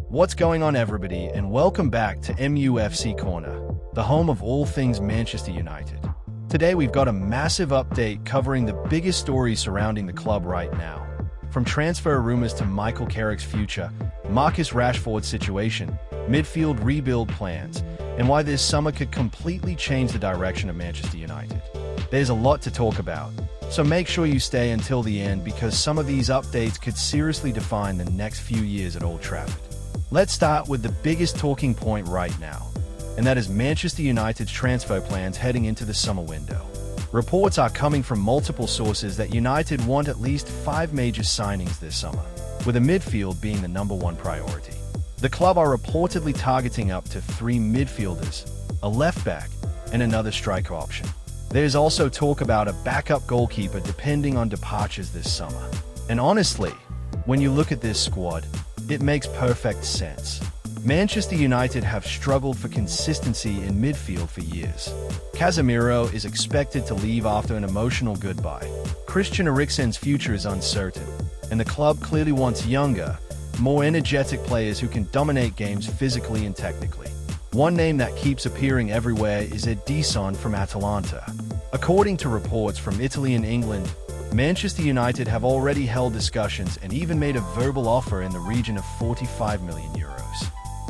What's going on, everybody, and welcome back to MUFC Corner, the home of all things Manchester United. Today we've got a massive update covering the biggest stories surrounding the club right now. From transfer rumors to Michael Carrick's future, Marcus Rashford's situation, midfield rebuild plans, and why this summer could completely change the direction of Manchester United. There's a lot to talk about, so make sure you stay until the end because some of these updates could seriously define the next few years at Old Trafford. Let's start with the biggest talking point right now, and that is Manchester United's transfer plans heading into the summer window. Reports are coming from multiple sources that United want at least 5 major signings this summer, with a midfield being the #1 priority. The club are reportedly targeting up to 3 midfielders, a left back, and another striker option. There's also talk about a backup goalkeeper depending on departures this summer. And honestly, when you look at this squad, it makes perfect sense. Manchester United have struggled for consistency in midfield for years. Casemiro is expected to leave after an emotional goodbye. Christian Eriksen's future is uncertain, and the club clearly wants younger, more energetic players who can dominate games physically and technically. One name that keeps appearing everywhere is Éderson from Atalanta. According to reports from Italy and England, Manchester United have already held discussions and even made a verbal offer in the region of €45 million.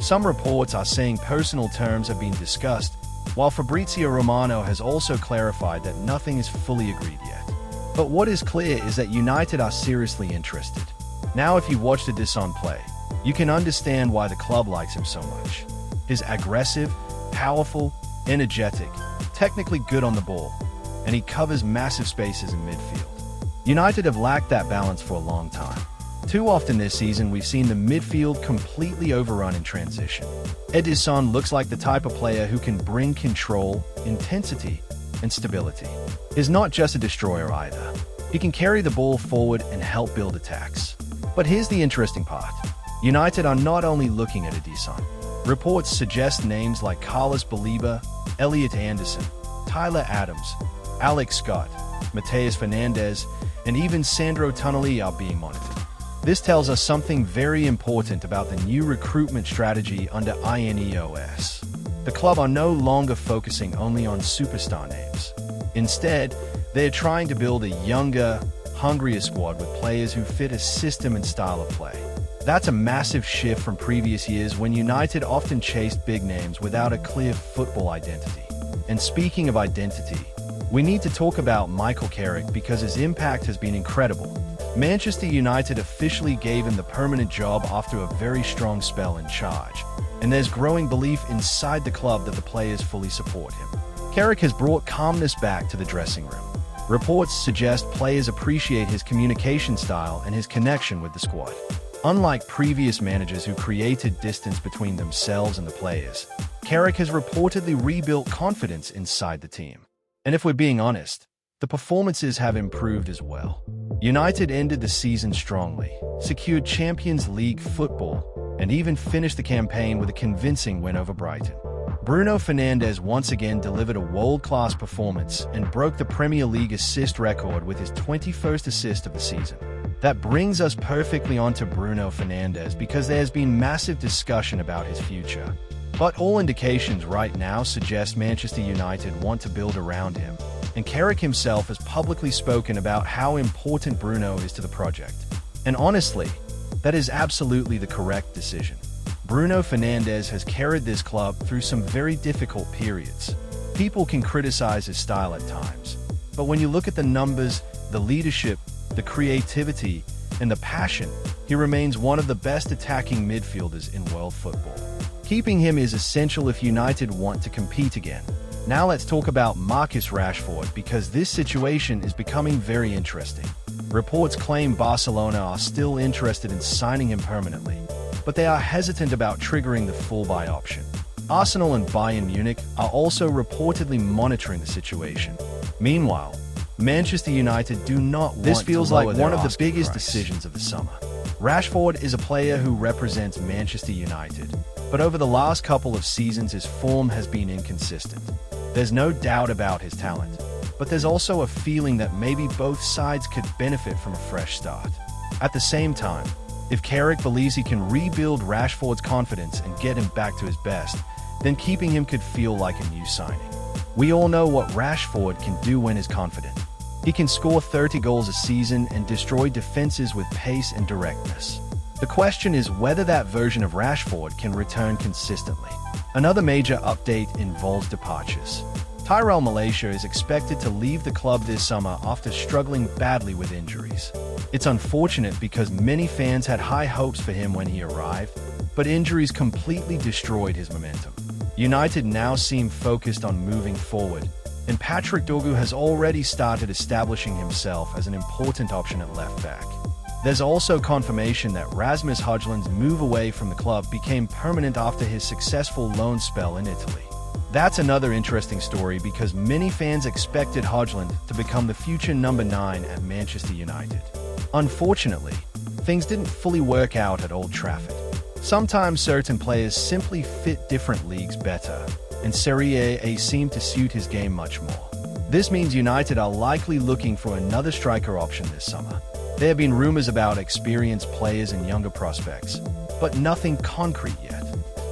Some reports are saying personal terms have been discussed, while Fabrizio Romano has also clarified that nothing is fully agreed yet. But what is clear is that United are seriously interested. Now, if you watched Éderson play, you can understand why the club likes him so much. He's aggressive, powerful, energetic, technically good on the ball, and he covers massive spaces in midfield. United have lacked that balance for a long time. Too often this season, we've seen the midfield completely overrun in transition. Éderson looks like the type of player who can bring control, intensity, and stability. He's not just a destroyer either. He can carry the ball forward and help build attacks. But here's the interesting part. United are not only looking at Éderson. Reports suggest names like Carlos Baleba, Elliot Anderson, Tyler Adams, Alex Scott, Matheus Fernandes, and even Sandro Tonali are being monitored. This tells us something very important about the new recruitment strategy under INEOS. The club are no longer focusing only on superstar names. Instead, they're trying to build a younger, hungrier squad with players who fit a system and style of play. That's a massive shift from previous years when United often chased big names without a clear football identity. And speaking of identity, we need to talk about Michael Carrick because his impact has been incredible. Manchester United officially gave him the permanent job after a very strong spell in charge, and there's growing belief inside the club that the players fully support him. Carrick has brought calmness back to the dressing room. Reports suggest players appreciate his communication style and his connection with the squad. Unlike previous managers who created distance between themselves and the players, Carrick has reportedly rebuilt confidence inside the team. And if we're being honest, the performances have improved as well. United ended the season strongly, secured Champions League football, and even finished the campaign with a convincing win over Brighton. Bruno Fernandes once again delivered a world-class performance and broke the Premier League assist record with his 21st assist of the season. That brings us perfectly onto Bruno Fernandes because there has been massive discussion about his future. But all indications right now suggest Manchester United want to build around him, and Carrick himself has publicly spoken about how important Bruno is to the project. And honestly, that is absolutely the correct decision. Bruno Fernandes has carried this club through some very difficult periods. People can criticize his style at times, but when you look at the numbers, the leadership, the creativity, and the passion, he remains one of the best attacking midfielders in world football. Keeping him is essential if United want to compete again. Now let's talk about Marcus Rashford because this situation is becoming very interesting. Reports claim Barcelona are still interested in signing him permanently, but they are hesitant about triggering the full buy option. Arsenal and Bayern Munich are also reportedly monitoring the situation. Meanwhile, Manchester United do not want This feels like one of the biggest price. decisions of the summer. Rashford is a player who represents Manchester United, but over the last couple of seasons his form has been inconsistent. There's no doubt about his talent, but there's also a feeling that maybe both sides could benefit from a fresh start. At the same time, If Carrick believes he can rebuild Rashford's confidence and get him back to his best, then keeping him could feel like a new signing. We all know what Rashford can do when he's confident. He can score 30 goals a season and destroy defenses with pace and directness. The question is whether that version of Rashford can return consistently. Another major update involves departures. Tyrell Malaysia is expected to leave the club this summer after struggling badly with injuries. It's unfortunate because many fans had high hopes for him when he arrived, but injuries completely destroyed his momentum. United now seem focused on moving forward, and Patrick Dorgu has already started establishing himself as an important option at left back. There's also confirmation that Rasmus Højlund's move away from the club became permanent after his successful loan spell in Italy. That's another interesting story because many fans expected Højlund to become the future number 9 at Manchester United. Unfortunately, things didn't fully work out at Old Trafford. Sometimes certain players simply fit different leagues better, and Serie A seemed to suit his game much more. This means United are likely looking for another striker option this summer. There have been rumors about experienced players and younger prospects, but nothing concrete yet.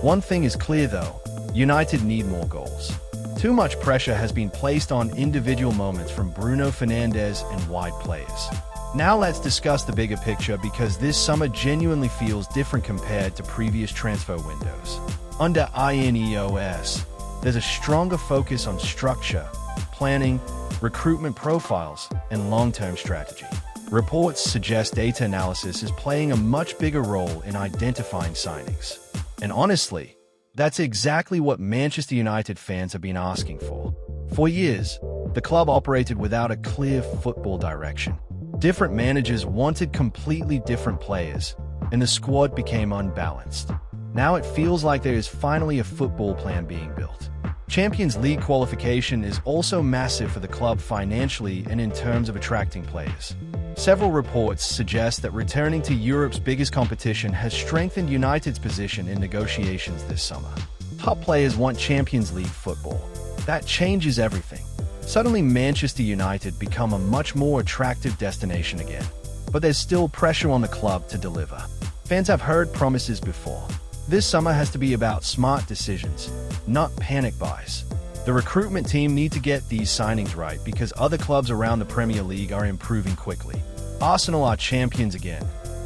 One thing is clear though, United need more goals. Too much pressure has been placed on individual moments from Bruno Fernandes and wide players. Now let's discuss the bigger picture because this summer genuinely feels different compared to previous transfer windows. Under INEOS, there's a stronger focus on structure, planning, recruitment profiles, and long-term strategy. Reports suggest data analysis is playing a much bigger role in identifying signings. And honestly, that's exactly what Manchester United fans have been asking for. For years, the club operated without a clear football direction. Different managers wanted completely different players, and the squad became unbalanced. Now it feels like there is finally a football plan being built. Champions League qualification is also massive for the club financially and in terms of attracting players. Several reports suggest that returning to Europe's biggest competition has strengthened United's position in negotiations this summer. Top players want Champions League football. That changes everything. Suddenly Manchester United become a much more attractive destination again. But there's still pressure on the club to deliver. Fans have heard promises before. This summer has to be about smart decisions, not panic buys. The recruitment team need to get these signings right because other clubs around the Premier League are improving quickly. Arsenal are champions again.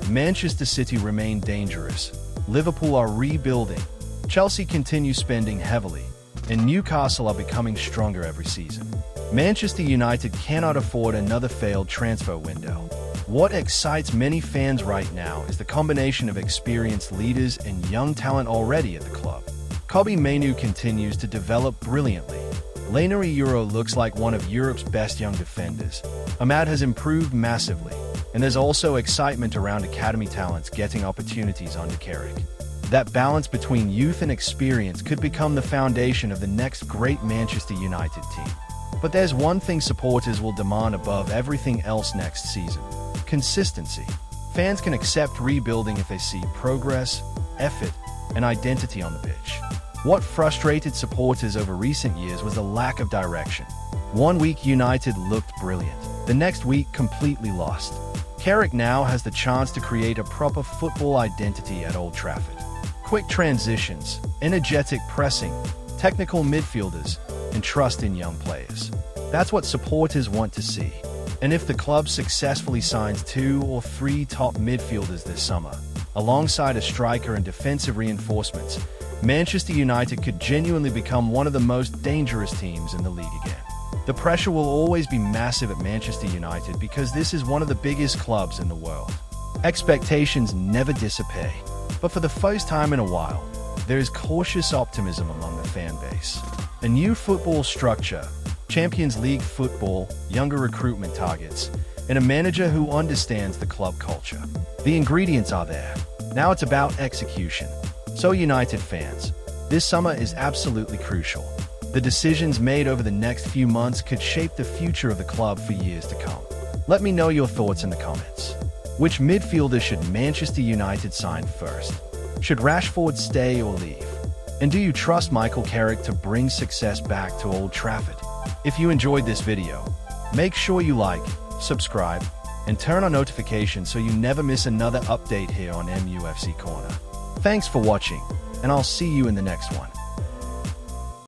Manchester City remain dangerous. Liverpool are rebuilding. Chelsea continue spending heavily. And Newcastle are becoming stronger every season. Manchester United cannot afford another failed transfer window. What excites many fans right now is the combination of experienced leaders and young talent already at the club. Kobbie Mainoo continues to develop brilliantly. Lainery Euro looks like one of Europe's best young defenders. Ahmad has improved massively, and there's also excitement around academy talents getting opportunities under Carrick. That balance between youth and experience could become the foundation of the next great Manchester United team. But there's one thing supporters will demand above everything else next season: consistency. Fans can accept rebuilding if they see progress, effort, and identity on the pitch. What frustrated supporters over recent years was the lack of direction. One week United looked brilliant, the next week completely lost. Carrick now has the chance to create a proper football identity at Old Trafford. Quick transitions, energetic pressing, technical midfielders, and trust in young players. That's what supporters want to see. And if the club successfully signs 2 or 3 top midfielders this summer, alongside a striker and defensive reinforcements, Manchester United could genuinely become one of the most dangerous teams in the league again. The pressure will always be massive at Manchester United because this is one of the biggest clubs in the world. Expectations never disappear, but for the first time in a while, there is cautious optimism among the fan base. A new football structure, Champions League football, younger recruitment targets, and a manager who understands the club culture. The ingredients are there. Now it's about execution. So United fans, this summer is absolutely crucial. The decisions made over the next few months could shape the future of the club for years to come. Let me know your thoughts in the comments. Which midfielder should Manchester United sign first? Should Rashford stay or leave? And do you trust Michael Carrick to bring success back to Old Trafford? If you enjoyed this video, make sure you like, subscribe, and turn on notifications so you never miss another update here on MUFC Corner. Thanks for watching, and I'll see you in the next one.